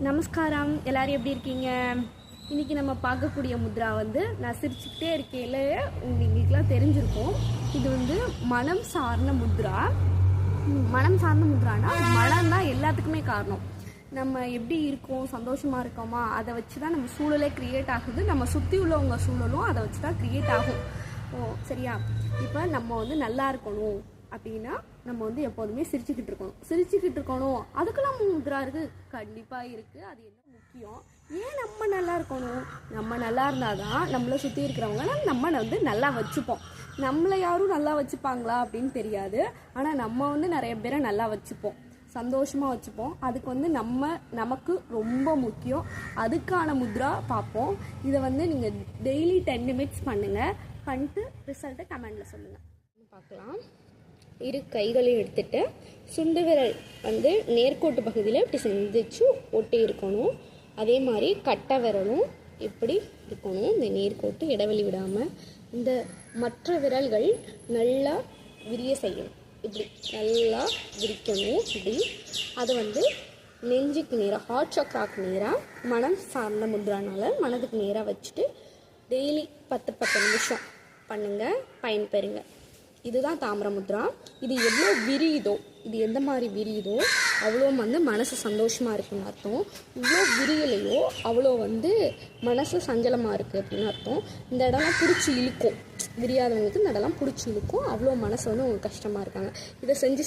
நமஸ்காரம். எல்லாரும் எப்படி இருக்கீங்க? இன்றைக்கி நம்ம பார்க்கக்கூடிய முத்ரா வந்து நான் சிரிச்சுக்கிட்டே இருக்கையில் உங்களுக்கெலாம் தெரிஞ்சிருக்கும். இது வந்து மனம் சார்ந்த முத்ரா. மனம் சார்ந்த முத்ரானா மனம் தான் எல்லாத்துக்குமே காரணம். நம்ம எப்படி இருக்கோம், சந்தோஷமாக இருக்கோமா, அதை வச்சு தான் நம்ம சூழலே க்ரியேட் ஆகுது. நம்ம சுற்றி உள்ளவங்க சூழலும் அதை வச்சு தான் க்ரியேட் ஆகும். சரியா? இப்போ நம்ம வந்து நல்லா இருக்கணும் அப்படின்னா நம்ம வந்து எப்போதுமே சிரிச்சுக்கிட்டு இருக்கணும். அதுக்கெல்லாம் முத்ரா இருக்குது, கண்டிப்பாக இருக்குது. அது என்ன முக்கியம்? ஏன் நம்ம நல்லா இருக்கணும்? நம்ம நல்லா இருந்தால் தான் நம்மளை சுற்றி இருக்கிறவங்க நம்ம வந்து நல்லா வச்சுப்போம். நம்மளை யாரும் நல்லா வச்சுப்பாங்களா அப்படின்னு தெரியாது. ஆனால் நம்ம வந்து நிறைய பேரை நல்லா வச்சுப்போம், சந்தோஷமாக வச்சுப்போம். அதுக்கு வந்து நமக்கு ரொம்ப முக்கியம். அதுக்கான முத்ரா பார்ப்போம். இதை வந்து நீங்கள் டெய்லி 10 நிமிட்ஸ் பண்ணுங்கள். பண்ணிட்டு ரிசல்ட்டை கமெண்டில் சொல்லுங்கள். பார்க்கலாம். இரு கைகளையும் எடுத்துகிட்டு சுண்டு விரல் வந்து நேர்கோட்டு பகுதியில் இப்படி செஞ்சிச்சு ஒட்டி இருக்கணும். அதே மாதிரி கட்டை விரலும் இப்படி இருக்கணும், இந்த நேர்கோட்டு இடைவெளி விடாமல். இந்த மற்ற விரல்கள் நல்லா விரிய செய்யணும், இப்படி நல்லா விரிக்கணும். இப்படி அதை வந்து நெஞ்சுக்கு நேராக, ஹார்ட் சக்ராக்கு நேராக, மனம் சார்ந்த முத்ரானால மனதுக்கு நேராக வச்சுட்டு டெய்லி 10 நிமிஷம் பண்ணுங்கள், பயன்பெறுங்க. இதுதான் தாமிர முத்ரா. இது எவ்வளோ விரியுதோ, இது எந்த மாதிரி விரியுதோ அவ்வளோ வந்து மனசு சந்தோஷமாக இருக்குன்னு அர்த்தம். இவ்வளோ விரியலையோ அவ்வளோ வந்து மனசு சஞ்சலமாக இருக்குது அப்படின்னு அர்த்தம். இந்த இடம்லாம் பிடிச்சி இழுக்கும், விரியாதவங்களுக்கு இந்த இடம்லாம் பிடிச்சி இழுக்கும். அவ்வளோ மனசு வந்து உங்களுக்கு கஷ்டமாக இருக்காங்க. இதை செஞ்சு